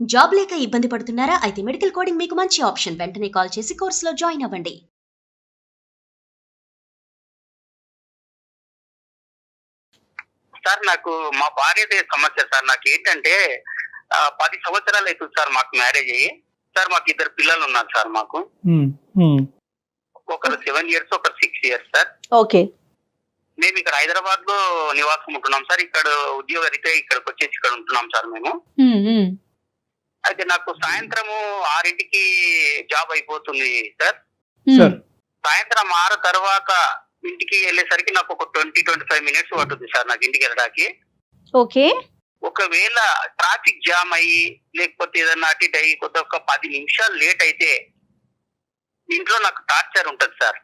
Job లేక ఇబ్బంది పడుతున్నారా? అయితే మెడికల్ కోడింగ్ మీకు మంచి ఆప్షన్. వెంటనే కాల్ చేసి కోర్సులో జాయిన్ అవ్వండి. సార్ నాకు మా భార్యదే సమస్య సార్. నాకు ఏంటంటే 10 సంవత్సరాలు అవుతుంది సార్ మాకు మ్యారేజ్ అయ్యి. సార్ మాకు 2 పిల్లలు ఉన్నారు సార్ మాకు. ఒకరు 7 years, ఒకరు 6 years సార్. ఓకే. మేము ఇక్కడ హైదరాబాద్ లో నివాసం ఉంటున్నాం సార్. ఇక్కడ ఉద్యోగరీత్యా ఇక్కడికి వచ్చేసి ఇక్కడ ఉంటున్నాం సార్ మేము. అయితే నాకు సాయంత్రము 6కి జాబ్ అయిపోతుంది సార్. సాయంత్రం 6 తర్వాత ఇంటికి వెళ్ళేసరికి నాకు ఒక 20-25 minutes పడుతుంది సార్ నాకు ఇంటికి వెళ్ళడానికి. ఓకే. ఒకవేళ ట్రాఫిక్ జామ్ అయ్యి లేకపోతే ఏదన్నా అటు ఇటు అయ్యి కొద్ది ఒక 10 నిమిషాలు లేట్ అయితే ఇంట్లో నాకు టార్చర్ ఉంటుంది సార్.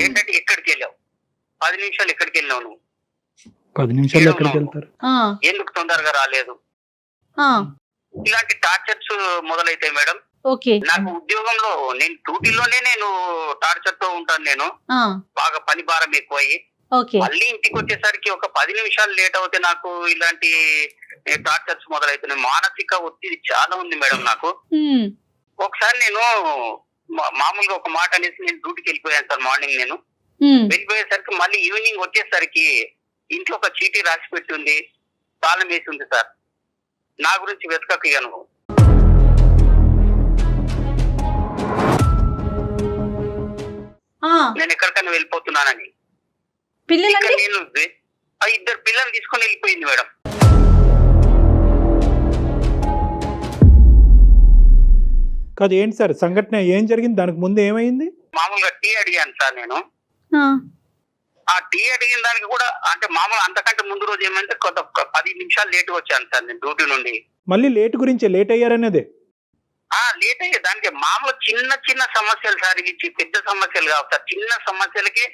ఏంటంటే ఎక్కడికి వెళ్ళావు, 10 నిమిషాలు ఎక్కడికి వెళ్ళావు నువ్వు, 10 నిమిషాలు ఎక్కడికి వెళ్తారు, ఎందుకు తొందరగా రాలేదు, ఇలాంటి టార్చర్స్ మొదలైతాయి మేడం. ఓకే. నాకు ఉద్యోగంలో నేను డ్యూటీలోనే నేను టార్చర్ తో ఉంటాను. నేను బాగా పని భారం ఎక్కువయ్యి మళ్ళీ ఇంటికి వచ్చేసరికి ఒక 10 నిమిషాలు లేట్ అవుతే నాకు ఇలాంటి టార్చర్స్ మొదలవుతున్నాయి. మానసిక ఒత్తిడి చాలా ఉంది మేడం నాకు. ఒకసారి నేను మామూలుగా ఒక మాట అనేసి నేను డ్యూటీకి వెళ్ళిపోయాను సార్. మార్నింగ్ నేను వెళ్ళిపోయేసరికి మళ్ళీ ఈవినింగ్ వచ్చేసరికి ఇంట్లో ఒక చీటీ రాసి పెట్టి ఉంది, తాళం వేసి ఉంది సార్. నా గురించి వెతకక నువ్వు నేను ఎక్కడికైనా వెళ్ళిపోతున్నానని. నేను 2 పిల్లలు తీసుకొని వెళ్ళిపోయింది మేడం. కాదు ఏంటి సార్ సంఘటన, ఏం జరిగింది, దానికి ముందు ఏమైంది? మామూలుగా టీ అడిగాను సార్ నేను. ఆ టీ అడిగిన దానికి కూడా అంటే మామూలు అంతకంటే ముందు రోజు ఏమంటే కొంత 10 నిమిషాలు లేట్ వచ్చాను సార్ నేను డ్యూటీ నుండి. మళ్ళీ లేట్ గురించి లేట్ అయ్యారనేదే? లేట్ అయ్యే దానికి మామూలు చిన్న చిన్న సమస్యలు సార్. ఇవి పెద్ద సమస్యలు కావు సార్. చిన్న సమస్యలకి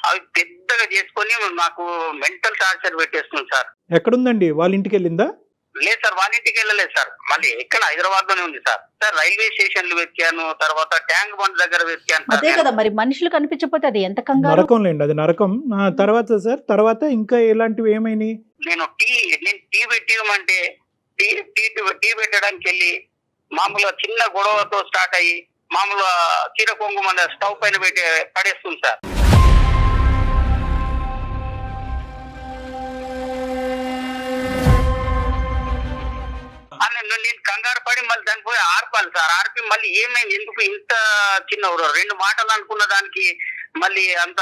అవి పెద్దగా చేసుకొని నాకు మెంటల్ టార్చర్ పెట్టేస్తుంది సార్. ఎక్కడుందండి, వాళ్ళ ఇంటికి వెళ్ళిందా? లేదు సార్, వాళ్ళ ఇంటికి వెళ్ళలేదు సార్. మళ్ళీ ఎక్కడ హైదరాబాద్ లోనే ఉంది సార్. సార్ రైల్వే స్టేషన్లు వెతికాను, తర్వాత ట్యాంక్ బండ్ దగ్గర వెతికాను. అదే కదా మరి, మనుషులు కనిపించకపోతే అది ఎంత కంగారు. నరకం లేండి, అది నరకం. తర్వాత సార్ తర్వాత ఇంకా ఎలాంటివి ఏమైనాయి? నేను టీ పెట్టియమంటే టీ పెట్టడానికి వెళ్ళి మామూలుగా చిన్న గొడవతో స్టార్ట్ అయ్యి మామూలుగా చీర కొంగు మన స్టవ్ పైన పెట్టి పడేస్తుంది సార్. నేను కంగారు పడి మళ్ళీ దానికి పోయి ఆర్పాలి సార్. ఆర్పి మళ్ళీ ఏమైంది, ఎందుకు ఇంత చిన్న 2 మాటలు అనుకున్న దానికి మళ్ళీ అంత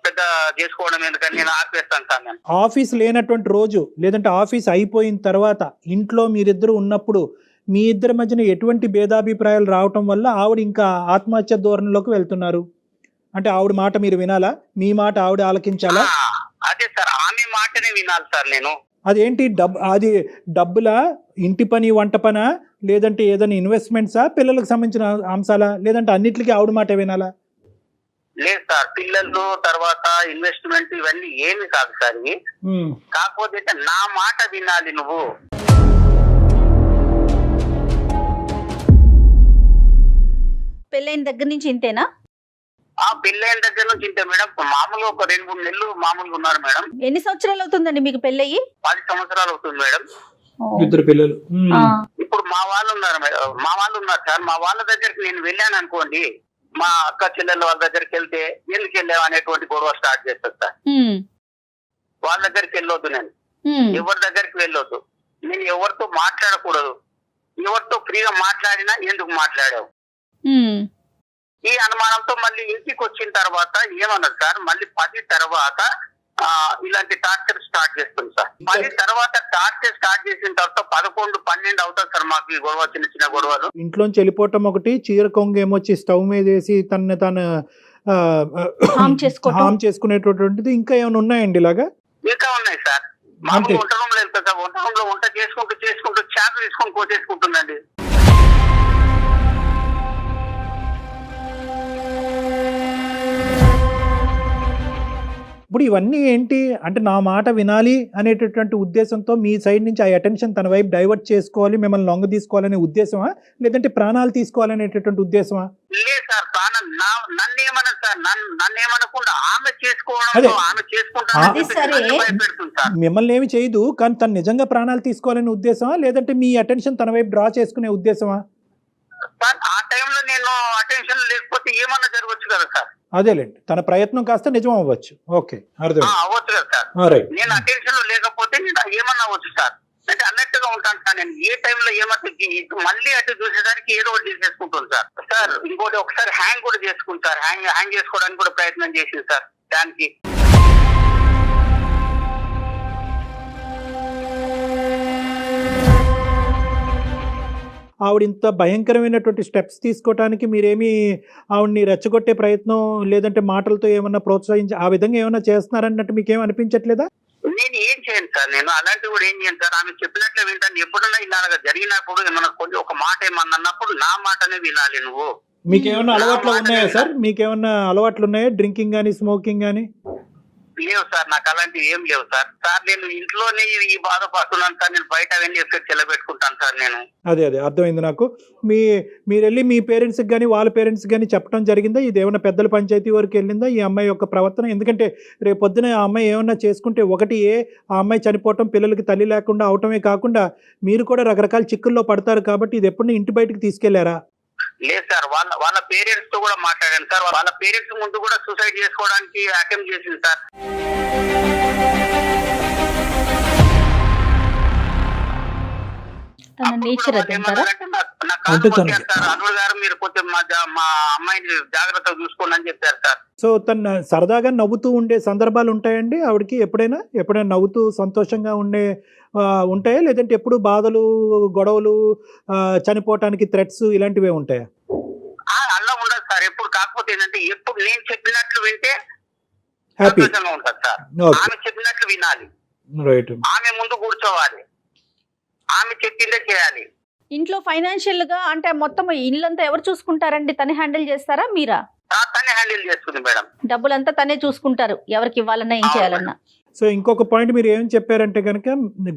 పెద్ద చేసుకోవడం ఎందుకని నేను ఆర్పేస్తాను సార్. నేను ఆఫీస్ లేనటువంటి రోజు లేదంటే ఆఫీస్ అయిపోయిన తర్వాత ఇంట్లో మీరిద్దరు ఉన్నప్పుడు మీ ఇద్దరి మధ్యన ఎటువంటి భేదాభిప్రాయాలు రావటం వల్ల ఆవిడ ఇంకా ఆత్మహత్య ధోరణిలోకి వెళ్తున్నారు? అంటే ఆవిడ మాట మీరు వినాలా, మీ మాట ఆవిడ ఆలకించాలా? అదే సార్, ఆమె మాటనే వినాలి సార్ నేను. అదేంటి అది డబ్బులా, ఇంటి పని వంట పనా, లేదంటే ఏదైనా ఇన్వెస్ట్మెంట్సా, పిల్లలకు సంబంధించిన అంశాలా, లేదంటే అన్నిటికీ ఆవిడ మాట వినాలా? లేదు సార్, పిల్లలు తర్వాత ఇన్వెస్ట్మెంట్ ఇవన్నీ ఏమి కాదు సార్. కాకపోతే నా మాట వినాలి నువ్వు. పెళ్ళైన దగ్గర నుంచి ఇంతేనా? పెళ్ళైన దగ్గర నుంచి ఇంతే మేడం. మామూలుగా ఒక 2-3 నెలలు మామూలుగా ఉన్నారు మేడం. ఎన్ని సంవత్సరాలు అవుతుందండి మీకు పెళ్ళయి? 10 సంవత్సరాలు అవుతుంది మేడం. 2 పిల్లలు. ఇప్పుడు మా వాళ్ళు ఉన్నారు సార్. మా వాళ్ళ దగ్గరికి నేను వెళ్ళాను అనుకోండి, మా అక్క చెల్లెళ్ళ వాళ్ళ దగ్గరికి వెళ్తే ఎందుకు వెళ్ళావు అనేటువంటి గొడవ స్టార్ట్ చేస్తారు సార్. వాళ్ళ దగ్గరికి వెళ్ళొద్దు, నేను ఎవరి దగ్గరికి వెళ్ళొద్దు, నేను ఎవరితో మాట్లాడకూడదు, ఎవరితో ఫ్రీగా మాట్లాడినా ఎందుకు మాట్లాడావు, ఈ అనుమానంతో మళ్ళీ ఇంటికి వచ్చిన తర్వాత ఏమన్నారు సార్, మళ్ళీ 10 తర్వాత ఇలాంటి టార్చర్ స్టార్ట్ చేస్తుంది సార్. 10 తర్వాత టార్చర్ స్టార్ట్ చేసిన తర్వాత 11-12 అవుతుంది సార్ మాకు ఈ గొడవ, చిన్న చిన్న గొడవలు. ఇంట్లోంచి వెళ్ళిపోవటం ఒకటి, చీర కొంగు ఏమొచ్చి స్టవ్ మీద వేసి తను హామ్ చేసుకునేటటువంటిది ఇంకా ఏమైనా ఉన్నాయండి ఇలాగా? ఇంకా ఉన్నాయి సార్. మామూలు వంట రూమ్ లో వెళ్తా సార్, వంట రూమ్ లో వంట చేసుకుంటూ చేపలు తీసుకొని కోసేసుకుంటుందండి. ఇప్పుడు ఇవన్నీ ఏంటి అంటే నా మాట వినాలి అనేటటువంటి ఉద్దేశంతో మీ సైడ్ నుంచి ఆ అటెన్షన్ తన వైపు డైవర్ట్ చేసుకోవాలి, మిమ్మల్ని లొంగ తీసుకోవాలనే ఉద్దేశమా, లేదంటే ప్రాణాలు తీసుకోవాలనేటటువంటి ఉద్దేశమా? లేదు సార్ ప్రాణం నన్ను ఏమనదు సార్, నన్ను ఏమనకుండా ఆమె అదే. చేసుకోవడంలో ఆమె అది సరే. భయపెడుతుంది సార్. మిమ్మల్ని ఏమి చేయదు, కానీ తను నిజంగా ప్రాణాలు తీసుకోవాలనే ఉద్దేశమా లేదంటే మీ అటెన్షన్ తన వైపు డ్రా చేసుకునే ఉద్దేశమా? సార్ ఆ టైంలో నేను అటెన్షన్ లేకపోతే ఏమన్నా జరగవచ్చు కదా సార్. అదేలేండి, తన ప్రయత్నం కాస్త నిజం అవ్వచ్చు. ఓకే, అర్థం. అవ్వచ్చు కదా సార్. రైట్. నేను అటెన్షన్ లో లేకపోతే నేను ఏమన్నా అవ్వచ్చు సార్. అంటే అలర్ట్ గా ఉంటాను సార్. నేను ఏ టైంలో ఏమవుతుంది మళ్ళీ అటు చూసేసరికి ఏదో ఒకటి చేసేసుకుంటాను సార్. సార్ ఇంకోటి ఒకసారి హ్యాంగ్ కూడా చేసుకుంటారు, హ్యాంగ్ చేసుకోవడానికి కూడా ప్రయత్నం చేసింది సార్. దానికి ఆవిడ ఇంత భయంకరమైనటువంటి స్టెప్స్ తీసుకోవడానికి మీరేమి ఆవిడ్ని రెచ్చగొట్టే ప్రయత్నం లేదంటే మాటలతో ఏమన్నా ప్రోత్సహించి ఆ విధంగా ఏమన్నా చేస్తున్నారన్నట్టు మీకేం అనిపించట్లేదా? నేను ఏం చేయను సార్. నేను అలాంటివి కూడా ఏం చేయను సార్. ఆమె చెప్పినట్లే వింటాను. ఎప్పుడన్నా ఇలాగా జరిగినప్పుడు ఏమన్నా కొన్ని ఒక మాట ఏమన్నా అన్నప్పుడు నా మాటనే వినాలి నువ్వు. మీకేమన్నా అలవాట్లు ఉన్నాయా సార్? మీకేమన్నా అలవాట్లు ఉన్నాయా? డ్రింకింగ్ కానీ స్మోకింగ్ కానీ? లేవు సార్, నాకు అలాంటివి ఏం లేవు సార్. సార్ నేను ఇంట్లోనే ఈ బాధపడుతున్నాను సార్. నేను బయట అవన్నీ ఎఫెక్ట్ చెల్లబెట్టుకుంటాను సార్ నేను. అదే అర్థమైంది నాకు. మీరు వెళ్ళి మీ పేరెంట్స్కి కానీ వాళ్ళ పేరెంట్స్కి కానీ చెప్పడం జరిగిందా? ఇది ఏమన్నా పెద్దల పంచాయతీ వరకు వెళ్ళిందా ఈ అమ్మాయి యొక్క ప్రవర్తన? ఎందుకంటే రేపు పొద్దున ఆ అమ్మాయి ఏమన్నా చేసుకుంటే ఒకటి ఆ అమ్మాయి చనిపోవటం, పిల్లలకి తల్లి లేకుండా అవటమే కాకుండా మీరు కూడా రకరకాల చిక్కుల్లో పడతారు. కాబట్టి ఇది ఎప్పుడు ఇంటి బయటకు తీసుకెళ్లారా? లేదు సార్, వాళ్ళ పేరెంట్స్ తో కూడా మాట్లాడాను సార్. వాళ్ళ పేరెంట్స్ ముందు కూడా సూసైడ్ చేసుకోవడానికి అటెంప్ట్ చేసింది సార్. తన నేచర్ అది అంటారా? అల్లుడు గారు మీరు కొంచెం మా అమ్మాయిని జాగ్రత్తగా చూసుకోండి అని చెప్పారు సార్. సో తను సరదాగా నవ్వుతూ ఉండే సందర్భాలు ఉంటాయండి ఆవిడకి? ఎప్పుడైనా నవ్వుతూ సంతోషంగా ఉంటాయా లేదంటే ఎప్పుడు బాధలు, గొడవలు, చనిపోవటానికి థ్రెట్స్ ఇలాంటివే ఉంటాయా? అలా ఉండదు సార్ ఎప్పుడు. కాకపోతే ఏంటంటే ఎప్పుడు నేను చెప్పినట్లు వింటే హ్యాపీ సంతోషంగా ఉంటుంది సార్. ఆమె చెప్పినట్లు వినాలి, రైట్. ఆమె ముందు కూర్చోవాలి, ఆమె చెప్పిందే చేయాలి. ఇంట్లో ఫైనాన్షియల్ గా అంటే మొత్తం ఇల్లంతా ఎవరు చూసుకుంటారండి? తనే హ్యాండిల్ చేస్తారా మీరా? తనే హ్యాండిల్ చేస్తుంది మేడం. డబ్బులంతా తనే చూసుకుంటారు, ఎవరికి ఇవ్వాలన్నా ఏం చేయాలన్నా. సో ఇంకొక పాయింట్ మీరు ఏం చెప్పారంటే కనుక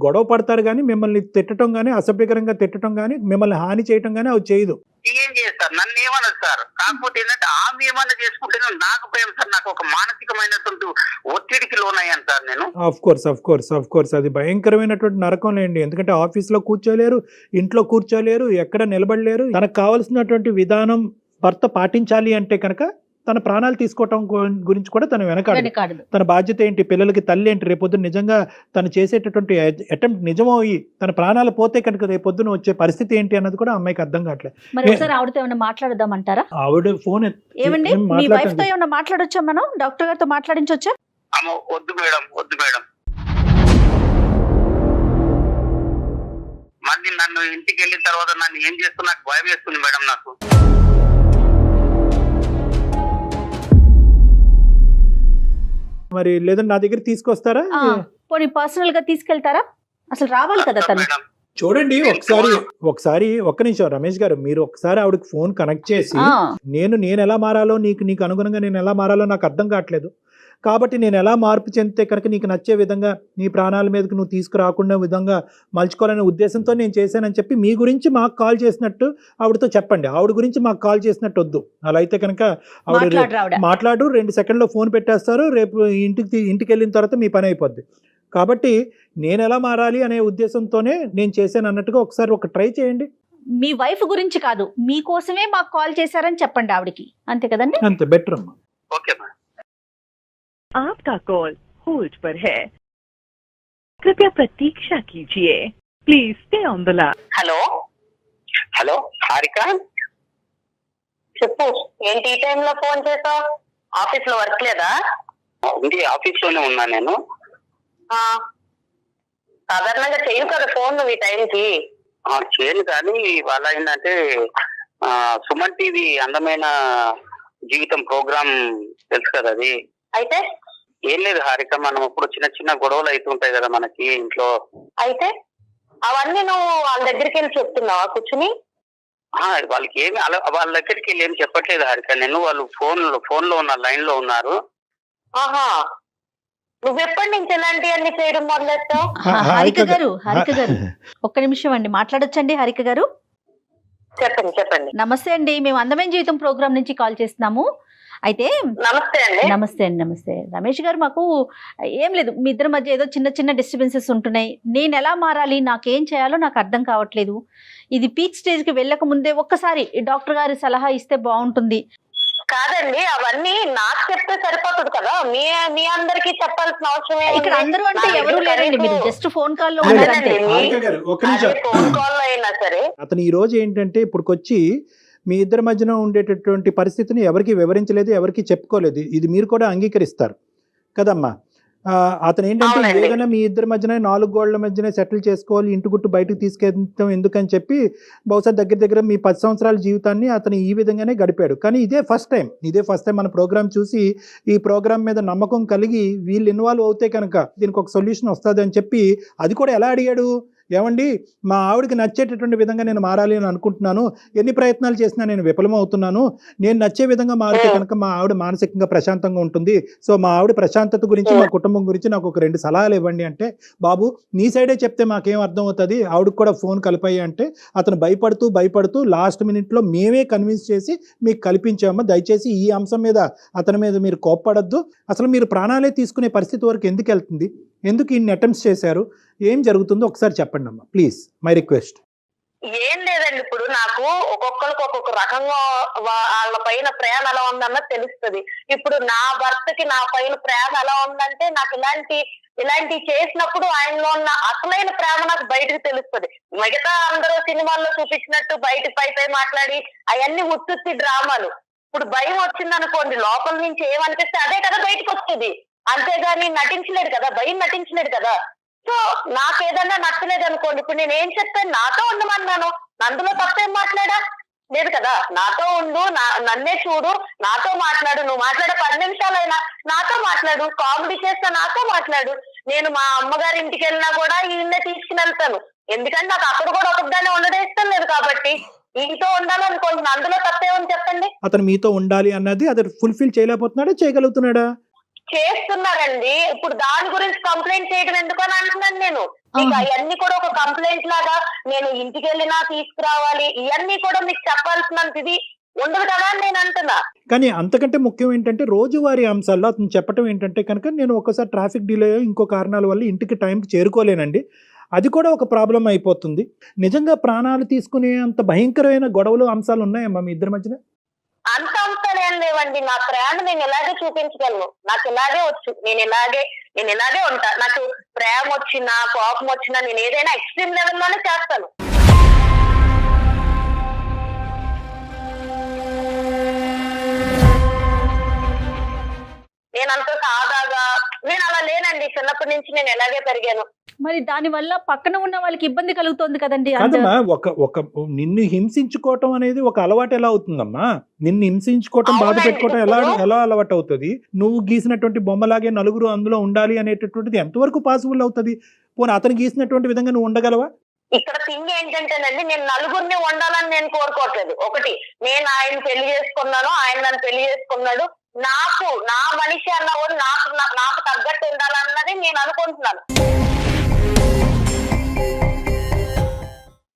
గొడవ పడతారు కానీ మిమ్మల్ని తిట్టడం కానీ అసభ్యకరంగా తిట్టడం కానీ మిమ్మల్ని హాని చేయడం కానీ అవి చేయదు. ఏం చేస్తారు, నన్ను ఏమన్నది సార్. కాకపోతే ఏంటంటే ఆమె ఏమన్నా చేసుకుంటే నాకు భయం సార్. నాకు ఒక మానసికమైనటువంటి ఒత్తిడికి లోనయ్యాను సార్ నేను. ఆఫ్ కోర్స్ అది భయంకరమైనటువంటి నరకం లేండి. ఎందుకంటే ఆఫీస్లో కూర్చోలేరు, ఇంట్లో కూర్చోలేరు, ఎక్కడ నిలబడలేరు. తనకు కావాల్సినటువంటి విధానం భర్త పాటించాలి అంటే కనుక తన ప్రాణాలు తీసుకోవటం గురించి కూడా తను వెనకాడదు. తన బాధ్యత ఏంటి, పిల్లలకి తల్లి ఏంటి, రేపొద్దున నిజంగా తను చేసేటటువంటి అటెంప్ట్ నిజమయ్యి తన ప్రాణాలు పోతే కనుక రేపొద్దున వచ్చే పరిస్థితి ఏంటి అన్నది కూడా అమ్మాయికి అర్థం కావట్లేదు. మరి ఒకసారి ఆవిడతో ఏమైనా మాట్లాడదామంటారా? ఆవిడ ఫోన్ ఏమండి, మీ వైఫ్ తో ఏమైనా మాట్లాడొచ్చా? మనం డాక్టర్ గారితో మాట్లాడించొచ్చా? వద్దు మేడం. మళ్ళీ నన్ను ఇంటికి వెళ్ళిన తర్వాత నన్ను ఏం చేస్తున్నా నాకు భయం వేస్తుంది మేడం. నాకు మరి లేదంటే నా దగ్గర తీసుకొస్తారా? పోనీ పర్సనల్ గా తీసుకెళ్తారా? అసలు రావాలి కదా తను. చూడండి ఒకసారి ఒక్క నిమిషం రమేష్ గారు, మీరు ఒకసారి ఆవిడకి ఫోన్ కనెక్ట్ చేసి నేను ఎలా మారాలో నీకు అనుగుణంగా నేను ఎలా మారాలో నాకు అర్థం కావట్లేదు, కాబట్టి నేను ఎలా మార్పు చెందితే కనుక నీకు నచ్చే విధంగా నీ ప్రాణాల మీదకి నువ్వు తీసుకురాకుండా విధంగా మలుచుకోవాలనే ఉద్దేశంతో నేను చేశానని చెప్పి మీ గురించి మాకు కాల్ చేసినట్టు ఆవిడతో చెప్పండి. ఆవిడ గురించి మాకు కాల్ చేసినట్టు వద్దు. అలా అయితే కనుక ఆవిడ మాట్లాడు 2 సెకండ్లో ఫోన్ పెట్టేస్తారు, రేపు ఇంటికి వెళ్ళిన తర్వాత మీ పని అయిపోద్ది. కాబట్టి నేను ఎలా మారాలి అనే ఉద్దేశంతోనే నేను చేశాను అన్నట్టుగా ఒకసారి ట్రై చేయండి. మీ వైఫ్ గురించి కాదు, మీకోసమే మాకు కాల్ చేశారని చెప్పండి ఆవిడకి, అంతే కదండి? అంతే, బెటర్ అమ్మా. Okay madam. आपका कॉल होल्ड पर है, कृपया प्रतीक्षा कीजिए, please stay on the line. Hello Harika, చెప్పు. ఏంటి ఈ టైంలో ఫోన్ చేసావు? ఆఫీస్ లో వర్క్ లేదా? ఉంది, ఆఫీస్ లోనే ఉన్నా నేను. సాధారణంగా చేయను కదా ఫోన్ నువ్వు ఈ టైంకి. చేయను కానీ ఇవాళ ఏంటంటే సుమన్ టీవీ అందమైన జీవితం ప్రోగ్రామ్ తెలుసు కదా అది. అయితే ఏం లేదు హారిక, మనం ఇప్పుడు చిన్న గొడవలు అవుతుంటాయి కదా మనకి ఇంట్లో. అయితే అవన్నీ నువ్వు వాళ్ళ దగ్గరికి వెళ్ళి చెప్తున్నావా కూర్చుని? వాళ్ళకి ఏమి వాళ్ళ దగ్గరికి వెళ్ళి ఏం చెప్పట్లేదు హారిక నేను. వాళ్ళు ఫోన్ లో ఉన్న లైన్ లో ఉన్నారు. ఆహా, నువ్వెప్పటి నుంచి ఇలాంటి అన్ని చేయడం మొదలెట్టావు? హారిక గారు ఒక్క నిమిషం అండి, మాట్లాడొచ్చండి హారిక గారు? చెప్పండి చెప్పండి. నమస్తే అండి, మేము అందమైన జీవితం ప్రోగ్రామ్ నుంచి కాల్ చేస్తున్నాము. అయితే నమస్తే అండి. నమస్తే అండి. నమస్తే రమేష్ గారు. మాకు ఏం లేదు, మీ ఇద్దరి మధ్య ఏదో చిన్న చిన్న డిస్టర్బెన్సెస్ ఉంటున్నాయి. నేను ఎలా మారాలి, నాకేం చేయాలో నాకు అర్థం కావట్లేదు. ఇది పీక్ స్టేజ్కి వెళ్ళక ముందే ఒక్కసారి డాక్టర్ గారి సలహా ఇస్తే బాగుంటుంది. కాదండి, అవన్నీ నాకు చెప్తే సరిపోతుంది కదా, మీ మీ అందరికి చెప్పాల్సిన అవసరం ఇక్కడ అందరూ అంటే ఎవరు లేరండి, మీరు జస్ట్ ఫోన్ కాల్ లో లేదు, ఉన్నారంటే. హారిక గారు, ఒక్క నిమిషం. ఫోన్ కాల్ లో అయినా సరే అతను ఈ రోజు ఏంటంటే ఇప్పుడుకొచ్చి మీ ఇద్దరి మధ్యన ఉండేటటువంటి పరిస్థితిని ఎవరికి వివరించలేదు, ఎవరికి చెప్పుకోలేదు. ఇది మీరు కూడా అంగీకరిస్తారు కదమ్మా. అతను ఏంటంటే అవునండి. ఏదైనా మీ ఇద్దరి మధ్యన 4 గోళ్ల మధ్యనే సెటిల్ చేసుకోవాలి, ఇంటి గుట్టు బయటకు తీసుకెళ్తాం ఎందుకని చెప్పి బహుశా దగ్గర మీ 10 సంవత్సరాల జీవితాన్ని అతను ఈ విధంగానే గడిపాడు. కానీ ఇదే ఫస్ట్ టైం మన ప్రోగ్రామ్ చూసి ఈ ప్రోగ్రామ్ మీద నమ్మకం కలిగి వీళ్ళు ఇన్వాల్వ్ అవుతే కనుక దీనికి ఒక సొల్యూషన్ వస్తుంది అని చెప్పి, అది కూడా ఎలా అడిగాడు, ఏమండి మా ఆవిడకి నచ్చేటటువంటి విధంగా నేను మారాలి అని అనుకుంటున్నాను, ఎన్ని ప్రయత్నాలు చేసినా నేను విఫలమవుతున్నాను, నేను నచ్చే విధంగా మారితే కనుక మా ఆవిడ మానసికంగా ప్రశాంతంగా ఉంటుంది, సో మా ఆవిడ ప్రశాంతత గురించి మా కుటుంబం గురించి నాకు ఒక 2 సలహాలు ఇవ్వండి అంటే, బాబు నీ సైడే చెప్తే మాకేం అర్థం అవుతుంది, ఆవిడకి కూడా ఫోన్ కలిపాయి అంటే అతను భయపడుతూ లాస్ట్ మినిట్లో మేమే కన్విన్స్ చేసి మీకు కల్పించామా, దయచేసి ఈ అంశం మీద అతని మీద మీరు కోప్పడద్దు, అసలు మీరు ప్రాణాలే తీసుకునే పరిస్థితి వరకు ఎందుకు వెళ్తుంది, ఎందుకు ఇన్ని అటెంప్ట్స్ చేశారు, ఏం జరుగుతుందో ఒకసారి చెప్పండి అమ్మా ప్లీజ్, మై రిక్వెస్ట్. ఏం లేదండి, ఇప్పుడు నాకు ఒక్కొక్కరికి ఒక్కొక్క రకంగా వాళ్ళ పైన ప్రేమ ఎలా ఉందన్నది తెలుస్తుంది. ఇప్పుడు నా భర్తకి నా పైన ప్రేమ ఎలా ఉందంటే, నాకు ఇలాంటి చేసినప్పుడు ఆయనలో ఉన్న అసలైన ప్రేమ నాకు బయటకు తెలుస్తుంది. మిగతా అందరూ సినిమాల్లో చూపించినట్టు బయట పై మాట్లాడి అవన్నీ ఉత్తుత్తి డ్రామాలు. ఇప్పుడు భయం వచ్చింది అనుకోండి, లోపల నుంచి ఏమనిపిస్తే అదే కదా బయటకు వస్తుంది, అంతేగాని నటించలేడు కదా, భయం నటించలేడు కదా. సో నాకు ఏదన్నా నచ్చలేదు అనుకోండి, ఇప్పుడు నేను ఏం చెప్తాను, నాతో ఉండమన్నాను, అందులో తప్పేం మాట్లాడా లేదు కదా, నాతో ఉండు, నన్నే చూడు, నాతో మాట్లాడు, నువ్వు మాట్లాడే 10 నిమిషాలైనా నాతో మాట్లాడు, కామెడీ చేస్తా నాతో మాట్లాడు, నేను మా అమ్మగారి ఇంటికి వెళ్ళినా కూడా ఈయన్నే తీసుకుని వెళ్తాను, ఎందుకంటే నాకు అక్కడ కూడా ఒకదాన్ని ఉండడం ఇష్టం లేదు కాబట్టి ఈతో ఉండాలనుకుంటున్నా, అందులో తప్పేమని చెప్పండి. అతను మీతో ఉండాలి అన్నది అది ఫుల్ఫిల్ చేయలేకపోతున్నాడా, చేయగలుగుతున్నాడా? చేస్తున్నారండి. ఇప్పుడు దాని గురించి కంప్లైంట్ చేయడం ఎందుకు అని అంటున్నాను నేను. మీకు అవన్నీ కూడా ఒక కంప్లైంట్ లాగా నేను ఇంటికి వెళ్ళినా తీసుకురావాలి, ఇవన్నీ కూడా మీకు చెప్పాల్సినంత ఇది ఉండదు కదా అని నేను అంటున్నా. కానీ అంతకంటే ముఖ్యం ఏంటంటే రోజువారీ అంశాల్లో అతను చెప్పడం ఏంటంటే కనుక, నేను ఒక్కసారి ట్రాఫిక్ డిలే ఇంకో కారణాల వల్ల ఇంటికి టైంకి చేరుకోలేనండి, అది కూడా ఒక ప్రాబ్లం అయిపోతుంది. నిజంగా ప్రాణాలు తీసుకునే అంత భయంకరమైన గొడవలు అంశాలు ఉన్నాయమ్మా మీ ఇద్దరి మధ్యన? అంత అంశాలు ఏం లేవండి, నా ప్రేమ నేను ఇలాగే చూపించగలను, నాకు ఇలాగే వచ్చు, నేను ఇలాగే ఉంటా. నాకు ప్రేమ వచ్చినా కోపం వచ్చినా నేను ఏదైనా ఎక్స్ట్రీమ్ లెవెల్లోనే చేస్తాను. నేనంత సాదాగా నేను అలా లేనండి, చిన్నప్పటి నుంచి నేను ఎలాగే పెరిగాను. మరి దాని వల్ల పక్కన ఉన్న వాళ్ళకి ఇబ్బంది కలుగుతోంది కదండి. అదమ్మా, ఒక నిన్ను హింసించుకోవటం అనేది ఒక అలవాటు ఎలా అవుతుందమ్మా? నిన్ను హింసించుకోవటం, బాధ పెట్టుకోవటం ఎలా అలవాటు అవుతుంది? నువ్వు గీసినటువంటి బొమ్మలాగే నలుగురు అందులో ఉండాలి అనేటటువంటిది ఎంతవరకు పాసిబుల్ అవుతుంది? పోనీ అతను గీసినటువంటి విధంగా నువ్వు ఉండగలవా? ఇక్కడ థింగ్ ఏంటంటేనండి, నేను నలుగురిని ఉండాలని నేను కోరుకోవట్లేదు. ఒకటి, నేను ఆయన పెళ్లి చేసుకున్నాను, ఆయన నన్ను పెళ్లి చేసుకున్నాడు, నా మనిషి అన్న కూడా నాకు తగ్గట్టు ఉండాలన్నది నేను అనుకుంటున్నాను.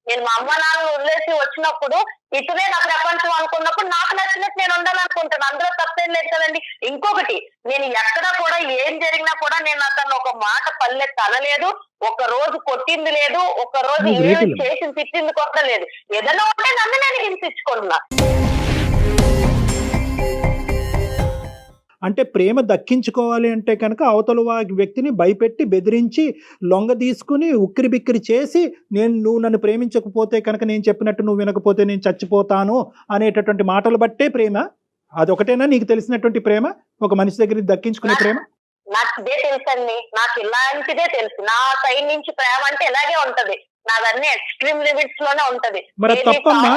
నేను మా అమ్మ నాన్న వదిలేసి వచ్చినప్పుడు ఇతనే నా ప్రపంచం అనుకున్నప్పుడు నాకు నచ్చినట్టు నేను ఉండాలనుకుంటాను, అందులో తప్పేం లేదు కదండి. ఇంకొకటి, నేను ఎక్కడా కూడా ఏం జరిగినా కూడా నేను అతను ఒక మాట పల్లెత్తి అనలేదు, ఒక రోజు కొట్టింది లేదు, ఒక రోజు ఏమి చేసి తిట్టింది కూడా లేదు. ఏదైనా ఉంటే నన్ను నేను హింసించుకుంటున్నా. అంటే ప్రేమ దక్కించుకోవాలి అంటే కనుక అవతల వ్యక్తిని భయపెట్టి బెదిరించి లొంగ తీసుకుని ఉక్కిరి బిక్కిరి చేసి, నువ్వు నన్ను ప్రేమించకపోతే కనుక నేను చెప్పినట్టు నువ్వు వినకపోతే నేను చచ్చిపోతాను అనేటటువంటి మాటలు బట్టే ప్రేమ? అదొకటేనా నీకు తెలిసినటువంటి ప్రేమ, ఒక మనిషి దగ్గర దక్కించుకునే ప్రేమ? నాకు ఇదే తెలుసండి, నాకు ఇలాంటిదే తెలుసు. నా సైడ్ నుంచి ప్రేమ అంటే ఇలాగే ఉంటది, నాదన్నీ ఎక్స్ట్రీమ్ లిమిట్స్ లోనే ఉంటది. మరి తప్పమ్మా,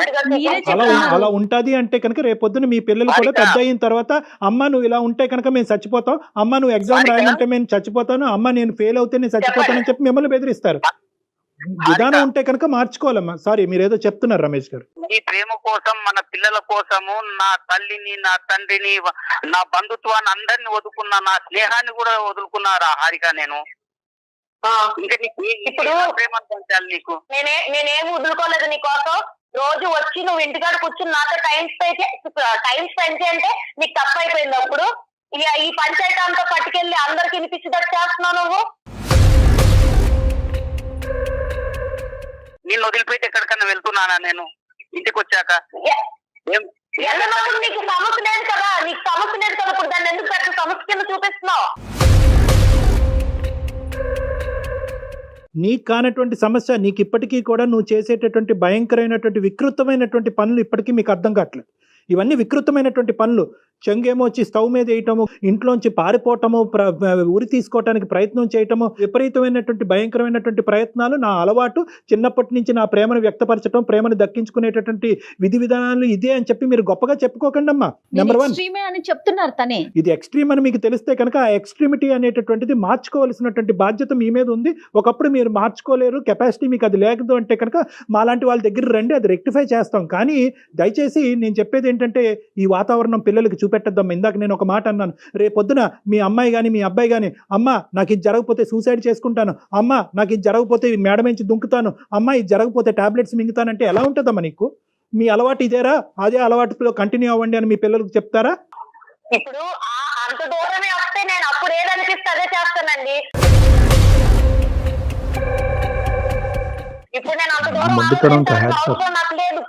అలా ఉంటది అంటే కనుక రేపొద్దున మీ పిల్లలు కూడా పెద్ద అయిన తర్వాత, అమ్మ నువ్వు ఇలా ఉంటే కనుక మేము చచ్చిపోతాం, అమ్మ నువ్వు ఎగ్జామ్ రాయమంటే మేము చచ్చిపోతాను, అమ్మ నేను ఫెయిల్ అవుతే నేను చచ్చిపోతానని చెప్పి మిమ్మల్ని బెదిరిస్తారు. విధానం ఉంటే కనుక మార్చుకోవాలమ్మా. సారీ, మీరేదో చెప్తున్నారు రమేష్ గారు. ఈ ప్రేమ కోసం, మన పిల్లల కోసము, నా తల్లిని, నా తండ్రిని, నా బంధుత్వాన్ని అందరిని వదులుకున్నా, నా స్నేహాన్ని కూడా వదులుకున్నారా హారిక? నేను ఇంకా నీకు ఇప్పుడు ప్రేమ పంచాలి నీకు. నేనేం వదులుకోలేదు నీకోసం. రోజు వచ్చి నువ్వు ఇంటికాడ కూర్చుని నాతో టైం స్పెండ్ చేయంటే నీకు తప్పు అయిపోయింది. అప్పుడు ఈ పంచాయతీ అంతా పట్టుకెళ్ళి అందరికి వినిపించేటట్టు చేస్తున్నావు నువ్వు. నిన్ను వదిలిపెట్టి ఎక్కడికన్నా వెళ్తున్నానా నేను ఇంటికి వచ్చాక? వెళ్ళినప్పుడు నీకు సమస్య లేదు కదా, ఇప్పుడు దాన్ని ఎందుకు పెద్ద సమస్య కింద చూపిస్తున్నావు? నీకు కానటువంటి సమస్య నీకు ఇప్పటికీ కూడా నువ్వు చేసేటటువంటి భయంకరమైనటువంటి వికృతమైనటువంటి పనులు ఇప్పటికీ మీకు అర్థం కావట్లేదు. ఇవన్నీ వికృతమైనటువంటి పనులు. చెంగేమో వచ్చి స్టవ్ మీద వేయటము, ఇంట్లోంచి పారిపోవటము, ఉరి తీసుకోవటానికి ప్రయత్నం చేయటము, విపరీతమైనటువంటి భయంకరమైనటువంటి ప్రయత్నాలు నా అలవాటు. చిన్నప్పటి నుంచి నా ప్రేమను వ్యక్తపరచడం, ప్రేమను దక్కించుకునేటటువంటి విధి విధానాలు ఇదే అని చెప్పి మీరు గొప్పగా చెప్పుకోకండి అమ్మా. నెంబర్ 1 అని చెప్తున్నారు తనే. ఇది ఎక్స్ట్రీమ్ అని మీకు తెలిస్తే కనుక ఆ ఎక్స్ట్రీమిటీ అనేటటువంటిది మార్చుకోవాల్సినటువంటి బాధ్యత మీ మీద ఉంది. ఒకప్పుడు మీరు మార్చుకోలేరు, కెపాసిటీ మీకు అది లేదు అంటే కనుక మాలాంటి వాళ్ళ దగ్గర రండి, అది రెక్టిఫై చేస్తాం. కానీ దయచేసి నేను చెప్పేది ఏంటంటే ఈ వాతావరణం పిల్లలకి చూపెట్టద్దాం. ఇందాక నేను ఒక మాట అన్నాను, రేపొద్దున మీ అమ్మాయి కానీ మీ అబ్బాయి కానీ అమ్మ నాకు ఇది జరగకపోతే సూసైడ్ చేసుకుంటాను, అమ్మ నాకు ఇది జరగకపోతే మేడ నుంచి దుంకుతాను, అమ్మ ఇది జరగకపోతే టాబ్లెట్స్ మింగుతానంటే ఎలా ఉంటుందమ్మా నీకు? మీ అలవాటు ఇదేరా, అదే అలవాటులో కంటిన్యూ అవ్వండి అని మీ పిల్లలకు చెప్తారా? ఇప్పుడు అంత దూరమే వస్తే నేను అప్పుడు ఏదనిపిస్తే అదే చేస్తానండి. ఇప్పుడు నేను అంత దూరం నాకు లేదు.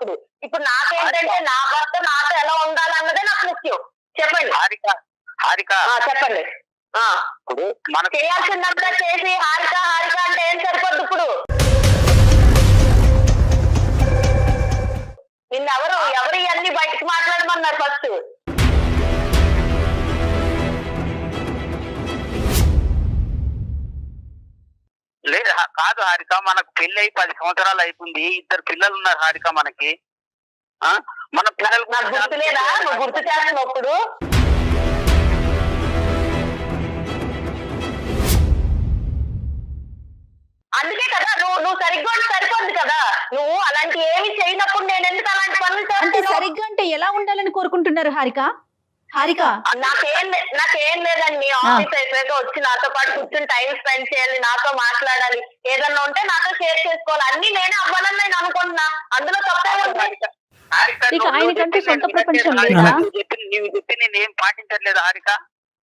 ఇప్పుడు నాకేంటంటే నా భర్త నాతో ఎలా ఉండాలన్నదే నాకు ముఖ్యం. చెప్పండి హారిక, చెప్పండి. మనకు చేయాల్సిందంతా చేసి హారిక అంటే ఏం సరిపోద్దు? ఇప్పుడు నిన్నెవరు ఇవన్నీ బయటకు మాట్లాడమన్నారు ఫస్ట్? లేదు కాదు హారిక, మనకు పెళ్లి అయి 10 సంవత్సరాలు అయిపోయింది, 2 పిల్లలు ఉన్నారు హారిక మనకి. మన పిల్లలకు నాకు గుర్తు లేదా? నువ్వు గుర్తు చేస్తున్నప్పుడు అందుకే కదా నువ్వు సరిగ్గా సరిపోద్ది కదా. నువ్వు అలాంటి ఏమి చేయనప్పుడు నేను ఎందుకు అలాంటి పనులు అంటే చేస్తాను? సరిగ్గా అంటే ఎలా ఉండాలని కోరుకుంటున్నారు హారిక? నాకేం లేదండి. ఆఫీస్ అయిపోయాక వచ్చి నాతో పాటు కూర్చుని టైం స్పెండ్ చేయాలి, నాతో మాట్లాడాలి, ఏదన్నా ఉంటే నాతో షేర్ చేసుకోవాలి. అన్ని నేనే అవ్వాలని నేను అనుకుంటున్నా. అందులో తప్పే ఉంది. ఆయనకంటే సొంత ప్రపంచం నీవు చెప్పి నేను ఏం పాటించట్లేదు హారిక.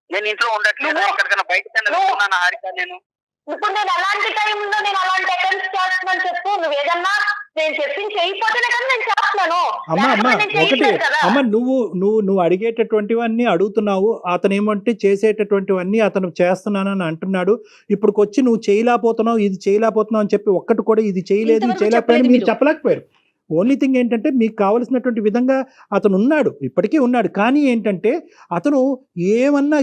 నేను ఇంట్లో ఉండట్లేదు, ఎక్కడికైనా బయటకు వెళ్తున్నాను హారిక. ఇప్పుడు నేను అలాంటి టైంలో నేను అలాంటి అటెంప్ట్ చేస్తున్నాను చెప్పు. నువ్వు ఏదన్నా నేను చెప్పింది చేయకపోతేనే కదా నేను చేస్తున్నాను. అమ్మ నువ్వు అడిగేటటువంటివన్నీ అడుగుతున్నావు, అతను ఏమంటే చేసేటటువంటివన్నీ అతను చేస్తున్నానని అంటున్నాడు. ఇప్పుడు వచ్చి నువ్వు చేయలేకపోతున్నావు, ఇది చేయలేకపోతున్నావు అని చెప్పి ఒక్కటి కూడా ఇది చేయలేదు, ఇది చేయలేకపోయాడు మీరు చెప్పలేకపోయారు. ఓన్లీ థింగ్ ఏంటంటే మీకు కావలసినటువంటి విధంగా అతను ఉన్నాడు, ఇప్పటికీ ఉన్నాడు. కానీ ఏంటంటే అతను ఏమన్నా